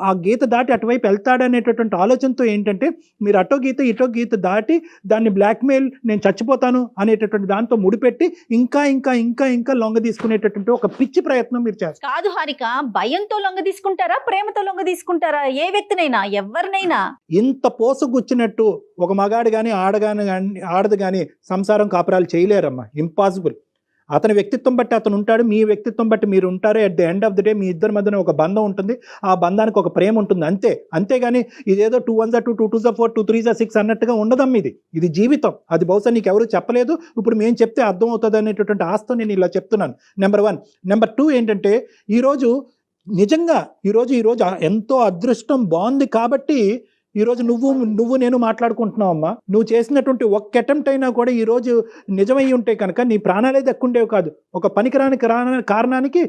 ఆ గీత దాటి అటువైపు వెళ్తాడనేటటువంటి ఆలోచనతో ఏంటంటే మీరు అటో గీత ఇటో గీత దాటి దాన్ని బ్లాక్మెయిల్, నేను చచ్చిపోతాను అనేటటువంటి దాంతో ముడిపెట్టి ఇంకా ఇంకా ఇంకా ఇంకా లొంగ తీసుకునేటటువంటి ఒక పిచ్చి ప్రయత్నం మీరు చేస్తారు. కాదు హారిక, భయంతో లొంగ తీసుకుంటారా, ప్రేమతో లొంగ తీసుకుంటారా? ఏ వ్యక్తినైనా ఎవరినైనా ఇంత పోసగుచ్చినట్టు ఒక మగాడు కానీ ఆడదు కానీ సంసారం కాపురాలు చేయలేరమ్మా. ఇంపాసిబుల్. అతని వ్యక్తిత్వం బట్టి అతను ఉంటాడు, మీ వ్యక్తిత్వం బట్టి మీరు ఉంటారు. At the end of the day మీ ఇద్దరి మధ్యన ఒక బంధం ఉంటుంది, ఆ బంధానికి ఒక ప్రేమ ఉంటుంది, అంతేగాని ఇదేదో 2 1 2 2 2 4 2 3 6 అన్నట్టుగా ఉండదమ్మా. ఇది జీవితం. అది బహుశా నీకు ఎవరు చెప్పలేదు, ఇప్పుడు మేము చెప్తే అర్థం అవుతుంది అనేటటువంటి ఆస్తో నేను ఇలా చెప్తున్నాను. నెంబర్ 1. నెంబర్ 2 ఏంటంటే ఈరోజు నిజంగా ఈరోజు ఎంతో అదృష్టం బాగుంది కాబట్టి ఈరోజు నువ్వు నేను మాట్లాడుకుంటున్నావు అమ్మా. నువ్వు చేసినటువంటి ఒక్క అటెంప్ట్ అయినా కూడా ఈరోజు నిజమై ఉంటే కనుక నీ ప్రాణాలే దక్కుండేవి కాదు. ఒక పనికిరాని కారణానికి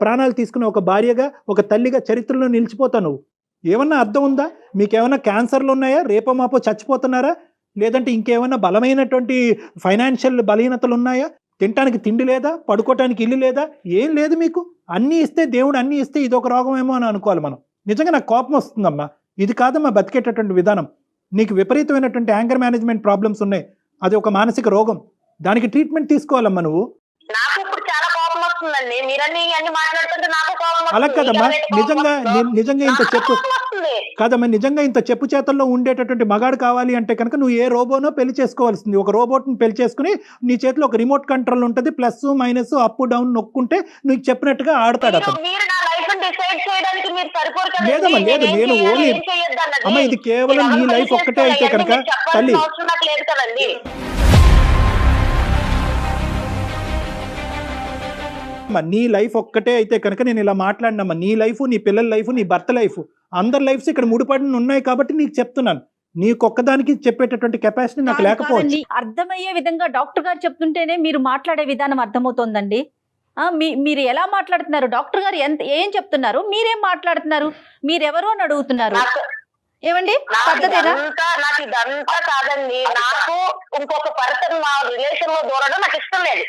ప్రాణాలు తీసుకున్న ఒక భార్యగా, ఒక తల్లిగా చరిత్రలో నిలిచిపోతావు నువ్వు. ఏమన్నా అర్థం ఉందా? మీకేమన్నా క్యాన్సర్లు ఉన్నాయా? రేపో మాపో చచ్చిపోతున్నారా? లేదంటే ఇంకేమన్నా బలమైనటువంటి ఫైనాన్షియల్ బలహీనతలు ఉన్నాయా? తినటానికి తిండి లేదా? పడుకోవటానికి ఇల్లు లేదా? ఏం లేదు మీకు. అన్నీ ఇస్తే దేవుడు అన్నీ ఇస్తే ఇదొక రోగమేమో అని అనుకోవాలి మనం. నిజంగా నాకు కోపం వస్తుందమ్మా. ఇది కాదమ్మా బతికేటటువంటి విధానం. నీకు విపరీతమైనటువంటి యాంగర్ మేనేజ్మెంట్ ప్రాబ్లమ్స్ ఉన్నాయి, అది ఒక మానసిక రోగం. దానికి ట్రీట్మెంట్ తీసుకోవాలమ్మా నువ్వు. నాకు ఇప్పుడు చాలా కోపం వస్తుందండి, మీరన్నీ అన్ని మాట్లాడుతుంటే నాకు కోపం వస్తుంది. అలా కదమ్మా, నిజంగా ఇంత చెప్పు కాదమ్మా, నిజంగా ఇంత చెప్పు చేతల్లో ఉండేటటువంటి మగాడు కావాలి అంటే కనుక నువ్వు ఏ రోబోనో పెళ్లి చేసుకోవాల్సింది. ఒక రోబోట్ని పెళ్లి చేసుకుని నీ చేతిలో ఒక రిమోట్ కంట్రోల్ ఉంటుంది, ప్లస్ మైనస్ అప్ డౌన్ నొక్కుంటే నువ్వు చెప్పినట్టుగా ఆడతాడు అతను. లేదమ్మా, లేదు, నేను ఓన్లీ అమ్మ ఇది కేవలం నీ లైఫ్ ఒక్కటే అయితే కనుక తల్లి నీ లైఫ్ ఒక్కటే అయితే కనుక నేను ఇలా మాట్లాడినమ్మా. నీ లైఫ్, నీ పిల్లల లైఫ్, నీ భర్త లైఫ్, అందరి లైఫ్స్ ఇక్కడ ముడిపడి ఉన్నాయి కాబట్టి నీకు చెప్తున్నాను. నీకొక్కదానికి చెప్పేటటువంటి కెపాసిటీ నాకు లేకపోవచ్చు. కాదండి, అర్థమయ్యే విధంగా డాక్టర్ గారు చెప్తుంటేనే మీరు మాట్లాడే విధానం అర్థమవుతోందండి. మీరు ఎలా మాట్లాడుతున్నారు, డాక్టర్ గారు ఏం చెప్తున్నారు, మీరేం మాట్లాడుతున్నారు, మీరెవరు అని అడుగుతున్నారు. ఏమండి పద్ధతేనా? నాకు ఇదంతా కాదండి, నాకు ఇంకొక పర్సన్ మా రిలేషన్ లో దూరడం నాకు ఇష్టం లేదు.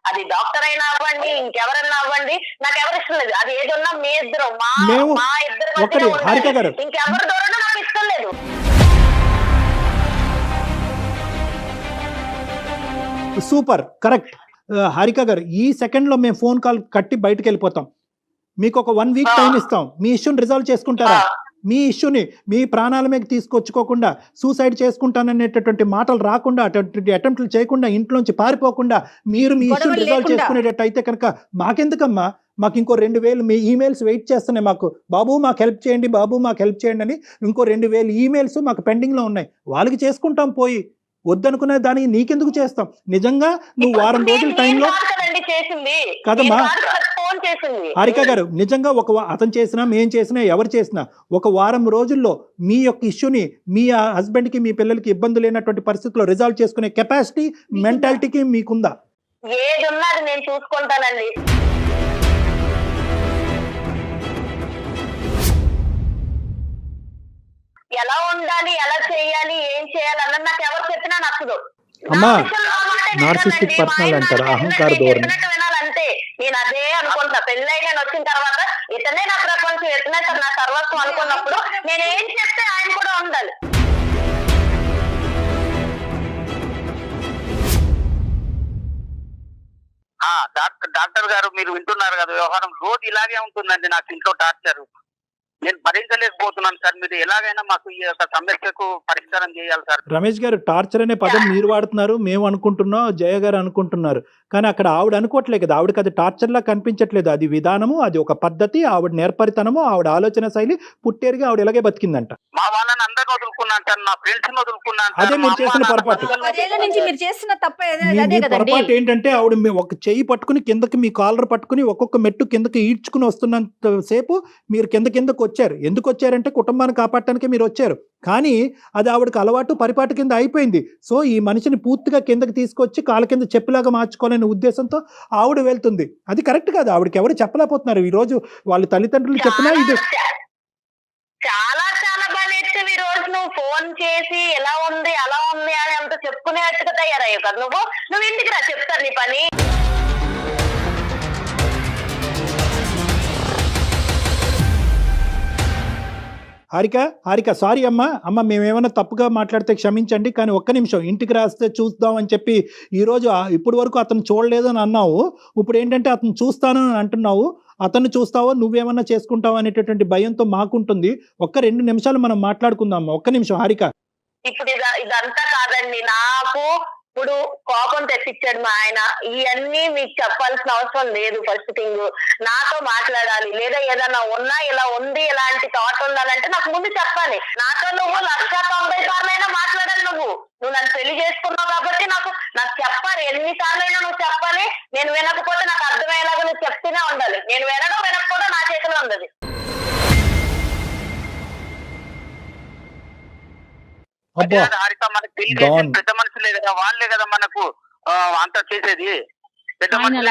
అది డాక్టర్ అయినా అవ్వండి, ఇంకెవరైనా అవ్వండి, నాకు ఎవరు ఇష్టం లేదు. అది ఏదన్నా మీ ఇద్దరు మా ఇద్దరు ఇంకెవరు దూరడం నాకు ఇష్టం లేదు. సూపర్, కరెక్ట్ హారిక గారు. ఈ సెకండ్ లో మేము ఫోన్ కాల్ కట్టి బయటకు వెళ్ళిపోతాం. మీకు ఒక 1 వీక్ టైం ఇస్తాం. మీ ఇష్యూని రిజాల్వ్ చేసుకుంటారా? మీ ఇష్యూని మీ ప్రాణాల మీద తీసుకొచ్చుకోకుండా, సూసైడ్ చేసుకుంటాననేటటువంటి మాటలు రాకుండా, అటువంటి అటెంప్ట్లు చేయకుండా, ఇంట్లోంచి పారిపోకుండా మీరు మీ ఇష్యూని రిజాల్వ్ చేసుకునేటట్టు అయితే కనుక మాకెందుకమ్మా, మాకు ఇంకో 2000 మీ ఈమెయిల్స్ వెయిట్ చేస్తున్నాయి. మాకు బాబు మాకు హెల్ప్ చేయండి, బాబు మాకు హెల్ప్ చేయండి అని ఇంకో 2000 ఈమెయిల్స్ మాకు పెండింగ్లో ఉన్నాయి. వాళ్ళకి చేసుకుంటాం పోయి. వద్దనుకునే దానికి నీకెందుకు చేస్తాం? నిజంగా నువ్వు వారం రోజుల టైంలో కదమ్మా హారిక గారు, నిజంగా అతను చేసినా మేం చేసినా ఎవరు చేసినా ఒక వారం రోజుల్లో మీ యొక్క ఇష్యూని మీ హస్బెండ్కి మీ పిల్లలకి ఇబ్బంది లేనటువంటి పరిస్థితుల్లో రిజాల్వ్ చేసుకునే కెపాసిటీ మెంటాలిటీకి మీకుందా? ఏది ఉన్నది నేను చూసుకుంటానండి. ఎలా ఉండాలి, ఎలా చేయాలి, ఏం చేయాలి అన్నది నాకు ఎవరు చెప్పినా నచ్చదు. అమ్మా నార్సిస్టిక్ పర్సనల్ అంటారు, అహంకార ధోరణి. వినాలంటే నేను అదే అనుకుంటున్నా. పెళ్ళై నేను వచ్చిన తర్వాత ఇతనే నా ప్రపంచం, ఇతనే నా సర్వస్వం అనుకున్నప్పుడు నేను ఏం చెప్తే ఆయన కూడా ఉండాలి. డాక్టర్ గారు మీరు వింటున్నారు కదా, వ్యవహారం రోజు ఇలాగే ఉంటుందండి. నాకు ఇంట్లో టార్చర్ నేను భరించలేకపోతున్నాను సార్. మీరు ఎలాగైనా మాకు ఈ యొక్క సమస్యకు పరిష్కారం చేయాలి సార్. రమేష్ గారు, టార్చర్ అనే పదం మీరు వాడుతున్నారు, మేము అనుకుంటున్నాం, జయ గారు అనుకుంటున్నారు. కానీ అక్కడ ఆవిడ అనుకోవట్లేదు కదా. ఆవిడకి అది టార్చర్ లా కనిపించట్లేదు. అది విధానము, అది ఒక పద్ధతి, ఆవిడ నేర్పరితనము, ఆవిడ ఆలోచన శైలి. పుట్టేరుగా ఆవిడ ఇలాగే బతికిందంట. మా వాళ్ళని అందరిని వదులుకున్నాను సార్, నా ఫ్రెండ్స్ వదులుకున్నాను. అదే మీరు చేసిన పొరపాటు. పొరపాటు ఏంటంటే ఆవిడ ఒక చెయ్యి పట్టుకుని కిందకి, మీ కాలర్ పట్టుకుని ఒక్కొక్క మెట్టు కిందకి ఈడ్చుకుని వస్తున్నంత సేపు మీరు కిందకు వచ్చారు. ఎందుకు వచ్చారంటే కుటుంబాన్ని కాపాడటానికి మీరు వచ్చారు. కానీ అది ఆవిడకి అలవాటు, పరిపాటి కింద అయిపోయింది. సో ఈ మనిషిని పూర్తిగా కిందకి తీసుకొచ్చి కాళ్ళ కింద చెప్పులాగా మార్చుకోవాలనే ఉద్దేశంతో ఆవిడ వెళ్తుంది. అది కరెక్ట్ కాదు. ఆవిడకి ఎవరు చెప్పలేకపోతున్నారు. ఈ రోజు వాళ్ళ తల్లిదండ్రులు చెప్పినా ఇది చాలా చాలా బాగా ఈ రోజు నువ్వు ఫోన్ చేసి ఎలా ఉంది అలా ఉంది అని అంత చెప్పుకునేట్టుగా తయారయ్యావు కదా. నువ్వు ఇంటికి రా, చెప్తాను నీ పని. హారిక సారీ అమ్మ మేమేమైనా తప్పుగా మాట్లాడితే క్షమించండి. కానీ ఒక్క నిమిషం ఇంటికి రాస్తే చూద్దాం అని చెప్పి ఈరోజు ఇప్పటి వరకు అతను చూడలేదు అని అన్నావు. ఇప్పుడు ఏంటంటే అతను చూస్తాను అని అంటున్నావు. అతను చూస్తావో నువ్వేమన్నా చేసుకుంటావు అనేటటువంటి భయంతో మాకుంటుంది. ఒక్క 2 నిమిషాలు మనం మాట్లాడుకుందాం. ఒక్క నిమిషం హారిక. ఇప్పుడు ఇదంతా కాదండి, నాకు ఇప్పుడు కోపం తెప్పించాడు మా ఆయన. ఇవన్నీ మీకు చెప్పాల్సిన అవసరం లేదు. ఫస్ట్ థింగ్ నాతో మాట్లాడాలి, లేదా ఏదన్నా ఉన్నా ఇలా ఉంది ఇలాంటి థాట్ ఉండాలంటే నాకు ముందు చెప్పాలి. నాతో నువ్వు 190 సార్లైనా మాట్లాడాలి. నువ్వు నన్ను పెళ్లి చేసుకున్నావు కాబట్టి నాకు చెప్పాలి. ఎన్నిసార్లైనా నువ్వు చెప్పాలి. నేను వినకపోతే నాకు అర్థమయ్యేలాగా నువ్వు చెప్తూనే ఉండాలి. నేను వినకపోతే నా చేతిలో ఉండదు. హారిక మనకు పెద్ద మనుషులే కదా, వాళ్ళే కదా మనకు అంతా చేసేది. పెద్ద మనుషులు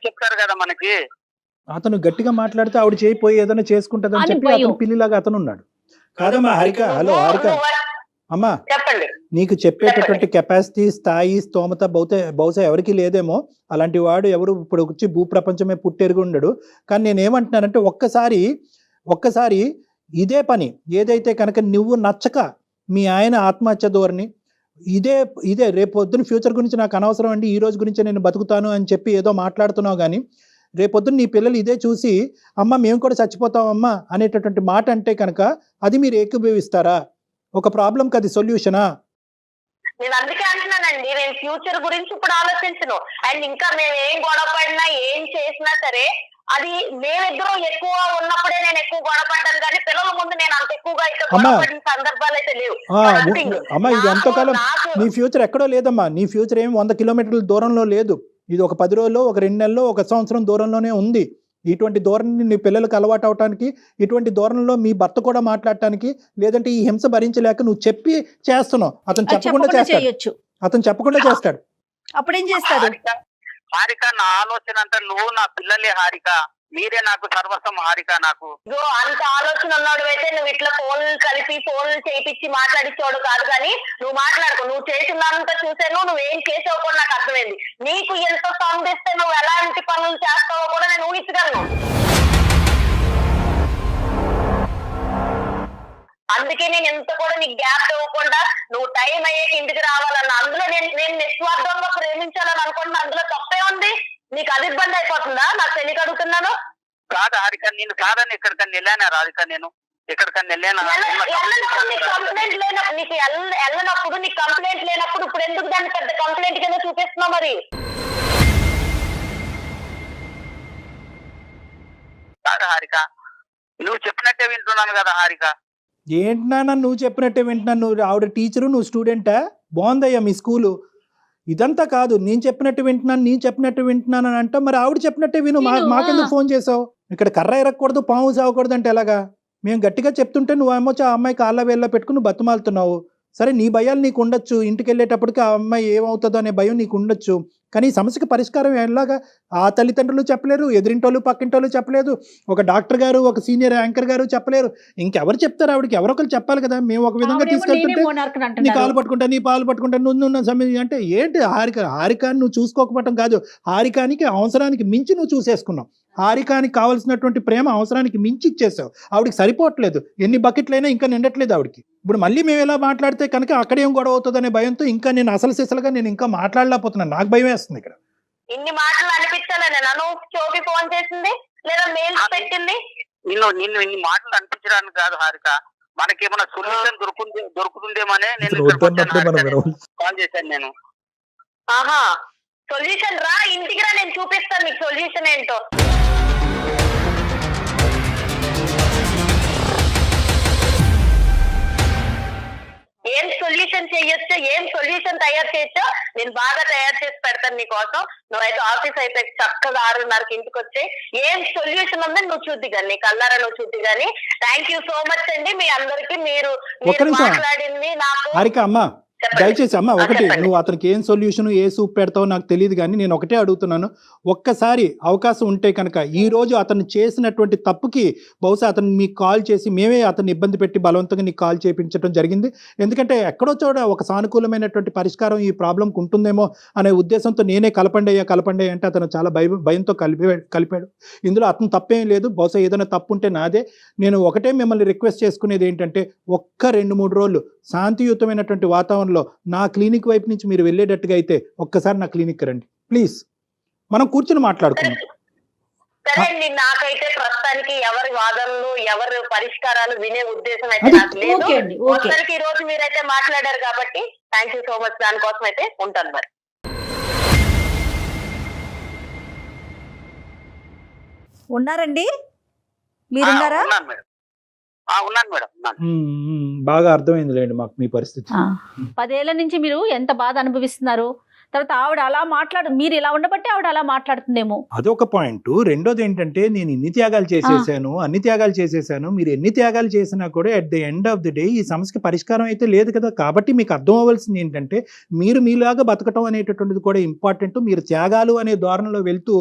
చెప్తారు కదా మనకి. అతను గట్టిగా మాట్లాడితే ఆవిడ చేయిపోయి ఏదైనా చేసుకుంటదని చెప్పి అతను పిల్లిలాగా అతను ఉన్నాడు. కాదమ్మా హారిక. హలో హారిక అమ్మా, నీకు చెప్పేటటువంటి కెపాసిటీ, స్థాయి, స్తోమత బహుశా ఎవరికి లేదేమో. అలాంటి వాడు ఎవరు ఇప్పుడు వచ్చి భూప్రపంచమే పుట్టెరుగు ఉండడు. కానీ నేనేమంటున్నానంటే ఒక్కసారి ఇదే పని ఏదైతే కనుక నువ్వు నచ్చక మీ ఆయన ఆత్మహత్య ధోరణి ఇదే రేపు పొద్దున ఫ్యూచర్ గురించి నాకు అనవసరం అండి, ఈ రోజు గురించి నేను బతుకుతాను అని చెప్పి ఏదో మాట్లాడుతున్నావు. కానీ రేపొద్దున నీ పిల్లలు ఇదే చూసి అమ్మ మేము కూడా చచ్చిపోతామమ్మా అనేటటువంటి మాట అంటే కనుక అది మీరు ఏకీభవిస్తారా? ఒక ప్రాబ్లంకి అది సొల్యూషనా? నేను అందుకే అంటున్నానండి, నేను ఫ్యూచర్ గురించి ఇప్పుడు ఆలోచించను. అండ్ ఇంకా మేము ఏం గొడవ పడినా ఏం చేసినా సరే అది మేమిద్దరం ఎక్కువ ఉన్నప్పుడే నేను ఎక్కువ గొడవ పడ్డాను. కానీ పిల్లల ముందు నేను అంత ఎక్కువగా అయితే అమ్మా. గొడవపడిన సందర్భాలు అయితే లేవు. ఆ, One thing, అమ్మా ఇది నాకు- ఎంతకాలం నాకు- నీ ఫ్యూచర్ ఎక్కడో లేదమ్మా. నీ ఫ్యూచర్ ఏం 100 కిలోమీటర్ల దూరంలో లేదు. ఇది ఒక 10 రోజుల్లో, ఒక 2 నెలల్లో, ఒక సంవత్సరం దూరంలోనే ఉంది. ఇటువంటి ధోరణి నీ పిల్లలకు అలవాటు అవటానికి, ఇటువంటి ధోరణిలో మీ భర్త కూడా మాట్లాడటానికి, లేదంటే ఈ హింస భరించలేక నువ్వు చెప్పి చేస్తున్నావు. అతను చెప్పకుండా చేస్తాడు. చేయొచ్చు. అతను చెప్పకుండా చేస్తాడు. అప్పుడేం చేస్తారు? హారిక నా ఆలోచన అంతా నువ్వు నా పిల్లలే హారిక, మీరే నాకు సర్వస్వం హారిక. నాకు ఇదిగో అంత ఆలోచన ఉన్నాడు అయితే నువ్వు ఇట్లా ఫోన్లు కలిపి ఫోన్లు చేయించి మాట్లాడించాడు కాదు, కానీ నువ్వు మాట్లాడుకో. నువ్వు చేసినంత చూసాను, నువ్వేం చేసావు కూడా నాకు అర్థమైంది. నీకు ఎంత సంధిస్తే నువ్వు ఎలాంటి పనులు చేస్తావో కూడా నేను ఊహించగలను. అందుకే నేను ఎంత కూడా నీకు గ్యాప్ ఇవ్వకుండా నువ్వు టైం అయ్యేకి ఇంటికి రావాలన్న, అందులో నేను నిస్వార్థంగా ప్రేమించాలని అనుకుంటున్నా. అందులో తప్పే ఉంది. నీకు అది ఇబ్బంది అయిపోతుందా? నాకు తెలియక అడుగుతున్నాను. కాదు హారిక, నేను కాదని ఎక్కడికన్నా వెళ్ళానా రాధిక? నేను ఎక్కడికన్నా వెళ్ళానా? వెళ్ళనప్పుడు నీకు కంప్లైంట్ లేనప్పుడు, నీకు వెళ్ళనప్పుడు నీకు కంప్లైంట్ లేనప్పుడు ఇప్పుడు ఎందుకు దాన్ని పెద్ద కంప్లైంట్ కింద చూపిస్తున్నావు మరి? కాదు హారిక, నువ్వు చెప్పినట్టే వింటున్నాను కదా హారిక. ఏంటి నాన్న నువ్వు చెప్పినట్టే వింటున్నాను. నువ్వు ఆవిడ టీచరు, నువ్వు స్టూడెంటా? బాగుందయ్యా మీ స్కూలు. ఇదంతా కాదు, నేను చెప్పినట్టు వింటున్నాను అని అంటా. మరి ఆవిడ చెప్పినట్టే విను. మాకెందుకు ఫోన్ చేసావు? ఇక్కడ కర్ర ఎరగకూడదు, పాము సాగకూడదు అంటే ఎలాగా? మేము గట్టిగా చెప్తుంటే నువ్వేమో ఆ అమ్మాయి కాళ్ళ వేళ్ళ పెట్టుకుని నువ్వు బతుమాలుతున్నావు. సరే నీ భయాలు నీకు ఉండొచ్చు, ఇంటికి వెళ్ళేటప్పటికి ఆ అమ్మాయి ఏమవుతుందో అనే భయం నీకు ఉండొచ్చు. కానీ ఈ సమస్యకి పరిష్కారం ఎలాగా? ఆ తల్లిదండ్రులు చెప్పలేరు, ఎదురింటోళ్ళు పక్కింటోళ్ళు చెప్పలేదు, ఒక డాక్టర్ గారు, ఒక సీనియర్ యాంకర్ గారు చెప్పలేరు. ఇంకెవరు చెప్తారు? ఆవిడకి ఎవరో ఒకరు చెప్పాలి కదా. మేము ఒక విధంగా తీసుకెళ్తుంటే నీ కాలు పట్టుకుంటా, నీ పాలు పట్టుకుంటా, నువ్వు సమయం అంటే ఏంటి? హారికాని నువ్వు చూసుకోకపోవటం కాదు, హారికానికి అవసరానికి మించి నువ్వు చూసేసుకున్నావు. హారికానికి కావాల్సినటువంటి ప్రేమ అవసరానికి మించి ఇచ్చేసావు. ఆవిడకి సరిపోవట్లేదు. ఎన్ని బకెట్లైనా ఇంకా నిండట్లేదు ఆవిడకి. ఇప్పుడు మళ్ళీ మేము ఎలా మాట్లాడితే కనుక అక్కడేం గొడవ అవుతుంది అనే భయంతో ఇంకా నేను అసలు సిసలుగా నేను ఇంకా మాట్లాడలేకపోతున్నాను. నాకు భయం వేస్తుంది ఇక్కడ. ఇన్ని మాటలు అనిపించాలని నన్ను చోపి ఫోన్ చేసింది లేదా మెయిల్స్ పెట్టింది? నిన్ను ఇన్ని మాటలు అనిపించడానికి కాదు హారిక, మనకేమైనా సొల్యూషన్ దొరుకుతుందేమనే నేను కాల్ చేశాను. నేను ఆహా సొల్యూషన్ రా, ఇంటికి రా, నేను చూపిస్తాను నీకు సొల్యూషన్ ఏంటో. ఏం సొల్యూషన్ చేయొచ్చో, ఏం సొల్యూషన్ తయారు చేయొచ్చో నేను బాగా తయారు చేసి పెడతాను నీకోసం. నువ్వైతే ఆఫీస్ అయితే చక్కగా 6:30కి ఇంటికి వచ్చే ఏం సొల్యూషన్ ఉందని నువ్వు చూద్ది కానీ, నీ కల్లారా నువ్వు చూద్ది కానీ. థ్యాంక్ యూ సో మచ్ అండి మీ అందరికి. మీరు మాట్లాడింది నాకు హారిక అమ్మా, దయచేసి అమ్మ ఒకటి, నువ్వు అతనికి ఏం సొల్యూషన్ ఏ సూప్ పెడతావు నాకు తెలియదు, కానీ నేను ఒకటే అడుగుతున్నాను. ఒక్కసారి అవకాశం ఉంటే కనుక ఈ రోజు అతను చేసినటువంటి తప్పుకి బహుశా అతను మీకు కాల్ చేసి మేమే అతన్ని ఇబ్బంది పెట్టి బలవంతంగా నీకు కాల్ చేయించడం జరిగింది. ఎందుకంటే ఎక్కడో చోట ఒక సానుకూలమైనటువంటి పరిష్కారం ఈ ప్రాబ్లంకి ఉంటుందేమో అనే ఉద్దేశంతో నేనే కలపండి అంటే అతను చాలా భయంతో కలిపాడు. ఇందులో అతను తప్పేం లేదు. బహుశా ఏదైనా తప్పు ఉంటే నాదే. నేను ఒకటే మిమ్మల్ని రిక్వెస్ట్ చేసుకునేది ఏంటంటే, ఒక్క 2-3 రోజులు శాంతియుతమైనటువంటి వాతావరణంలో నా క్లినిక్ వైపు నుంచి మీరు వెళ్ళేటట్టుగా అయితే ఒక్కసారి నా క్లినిక్ రండి ప్లీజ్. మనం కూర్చొని మాట్లాడుకుందాం. సరే అండి, నాకైతే ప్రస్తుతానికి ఎవరి వాదనలు ఎవరి పరిష్కారాలు వినే ఉద్దేశం అయితే నాకు లేదు. ఒకసారికి ఈ రోజు మీరైతే మాట్లాడారు కాబట్టి థ్యాంక్ యూ సో మచ్. దానికోసం అయితే ఉంటాను మరి. ఉన్నారండి మీరున్నారా? ఉన్నాను మేడం. ఉన్నాను మేడం. బాగా అర్థమైంది లేండి మాకు మీ పరిస్థితి. 10 ఏళ్ల నుంచి మీరు ఎంత బాధ అనుభవిస్తున్నారు. తర్వాత ఆవిడ అలా మీరు ఇలా ఉండబట్టి ఆవిడ అలా మాట్లాడుతుందేమో, అదొక పాయింట్. రెండోది ఏంటంటే, నేను అన్ని త్యాగాలు చేసేసాను. మీరు ఎన్ని త్యాగాలు చేసినా కూడా at the end of the day ఈ సమస్యకి పరిష్కారం అయితే లేదు కదా. కాబట్టి మీకు అర్థం అవ్వాల్సింది ఏంటంటే, మీరు మీలాగా బతకటం అనేటటువంటిది కూడా ఇంపార్టెంట్. మీరు త్యాగాలు అనే ధోరణిలో వెళ్తూ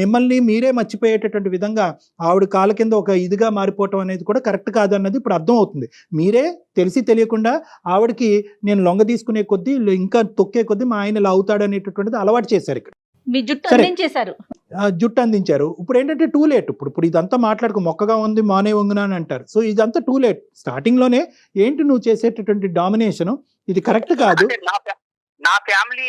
మిమ్మల్ని మీరే మర్చిపోయేటటువంటి విధంగా ఆవిడ కాళ్ళ కింద ఒక ఇదిగా మారిపోవటం అనేది కూడా కరెక్ట్ కాదన్నది ఇప్పుడు అర్థం అవుతుంది. మీరే తెలిసి తెలియకుండా ఆవిడకి నేను లొంగ తీసుకునే కొద్దీ ఇంకా తొక్కే కొద్దీ మా ఆయన ఇలా అవుతాడు అనేటటువంటిది అలవాటు చేశారు. ఇక్కడ మీ జుట్టు అందించారు. ఇప్పుడు ఏంటంటే టూ లేట్. ఇప్పుడు ఇదంతా మాట్లాడుకో, మొక్కగా ఉంది మానే వంగునా అని అంటారు. సో ఇదంతా టూ లేట్. స్టార్టింగ్ లోనే ఏంటి నువ్వు చేసేటటువంటి డామినేషన్, ఇది కరెక్ట్ కాదు. నా ఫ్యామిలీ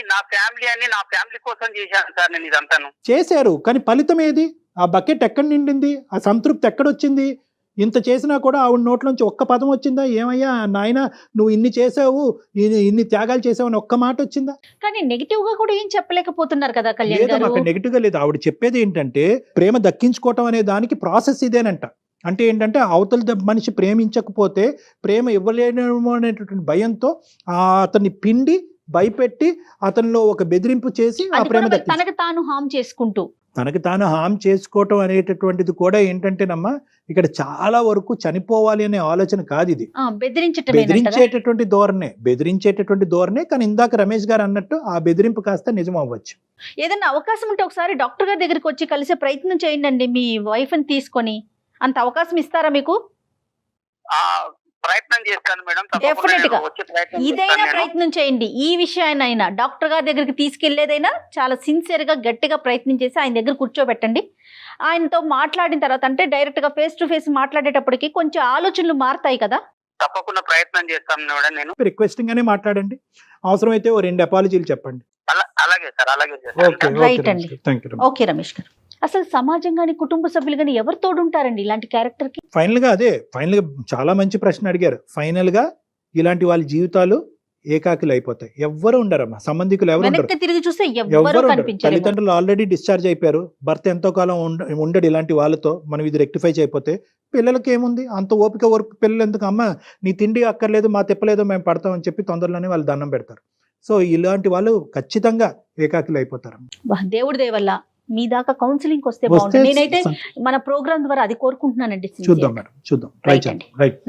అని నా ఫ్యామిలీ కోసం చేశాను సార్ నేను ఇదంతాను. చేశారు, కానీ ఫలితం ఏది? ఆ బకెట్ ఎక్కడ నిండింది? ఆ సంతృప్తి ఎక్కడొచ్చింది? ఇంత చేసినా కూడా ఆవిడ నోట్లోంచి ఒక్క పదం వచ్చిందా? ఏమయ్యా నాయన నువ్వు ఇన్ని చేసావు, ఇన్ని త్యాగాలు చేసావు అని ఒక్క మాట వచ్చిందా? కానీ నెగిటివ్ గా కూడా ఏం చెప్పలేకపోతున్నారు కదా కళ్యాణ్ గారు. నెగిటివ్ గా లేదు. ఆవిడ చెప్పేది ఏంటంటే, ప్రేమ దక్కించుకోవటం అనే దానికి ప్రాసెస్ ఇదేనంట. అంటే ఏంటంటే అవతల మనిషి ప్రేమించకపోతే ప్రేమ ఇవ్వలేనేమో అనేటువంటి భయంతో అతన్ని పిండి భయపెట్టి అతనిలో ఒక బెదిరింపు చేసి ఆ అది ప్రేమ కూడా దక్కించుకుంటాడు. తనకి తాను హామ్ చేసుకుంటూ తనకి తాను హామ్ చేసుకోవటం అనేటటువంటిది కూడా ఏంటంటేనమ్మా ఇక్కడ చాలా వరకు చనిపోవాలి అనే ఆలోచన కాదు ఇది. బెదిరించేటటువంటి ధోరణే. కానీ ఇందాక రమేష్ గారు అన్నట్టు ఆ బెదిరింపు కాస్త నిజం అవ్వచ్చు. ఏదైనా అవకాశం ఉంటే ఒకసారి డాక్టర్ గారి దగ్గరికి వచ్చి కలిసే ప్రయత్నం చేయండి మీ వైఫ్ ని తీసుకొని. అంత అవకాశం ఇస్తారా మీకు? ప్రయత్నం చేస్తాను మేడం. డెఫినెట్ గా ఇదైనా ప్రయత్నం చేయండి. ఈ విషయాన్నైనా డాక్టర్ గారి దగ్గరికి తీసుకెళ్లేదైనా చాలా సిన్సియర్ గా గట్టిగా ప్రయత్నం చేసి ఆయన దగ్గర కూర్చోబెట్టండి. ఆయనతో మాట్లాడిన తర్వాత అంటే డైరెక్ట్ గా ఫేస్ టు ఫేస్ మాట్లాడేటప్పటికి కొంచెం ఆలోచనలు మారుతాయి కదా. తప్పకుండా ప్రయత్నం చేస్తాను మేడం. నేను రిక్వెస్టింగ్ గానే మాట్లాడండి. అవసరమైతే 2 అపాలజీలు చెప్పండి. అలాగే సార్, అలాగే రైట్ అండి. ఓకే రమేష్ గారు, అసలు సమాజం గాని కుటుంబ సభ్యులు గాని ఎవరు తోడుంటారండి ఇలాంటి క్యారెక్టర్ కి? ఫైనల్ గా చాలా మంచి ప్రశ్న అడిగారు. ఫైనల్ గా ఇలాంటి వాళ్ళ జీవితాలు ఏకాకిలు అయిపోతాయి. ఎవ్వరు ఉండరమ్మా, సంబంధికులు ఎవరు ఉండరు. తిరిగి చూస్తే ఎవరు తల్లిదండ్రులు ఆల్రెడీ డిశ్చార్జ్ అయిపోయారు. భర్త ఎంతో కాలం ఉండడు ఇలాంటి వాళ్ళతో. మనం ఇది రెక్టిఫై చేయకపోతే పిల్లలకి ఏముంది అంత ఓపిక వరకు. పిల్లలు ఎందుకు, అమ్మ నీ తిండి అక్కర్లేదు, మా తిప్పలేదు, మేము పడతాం అని చెప్పి తొందరలోనే వాళ్ళు దండం పెడతారు. సో ఇలాంటి వాళ్ళు ఖచ్చితంగా ఏకాకిలు అయిపోతారు. దేవుడి దేవల్ల మీ దాకా కౌన్సిలింగ్ వస్తే బాగుంటుంది. నేనైతే మన ప్రోగ్రామ్ ద్వారా అది కోరుకుంటున్నానండి. చూద్దాం మేడం, చూద్దాం. రైట్.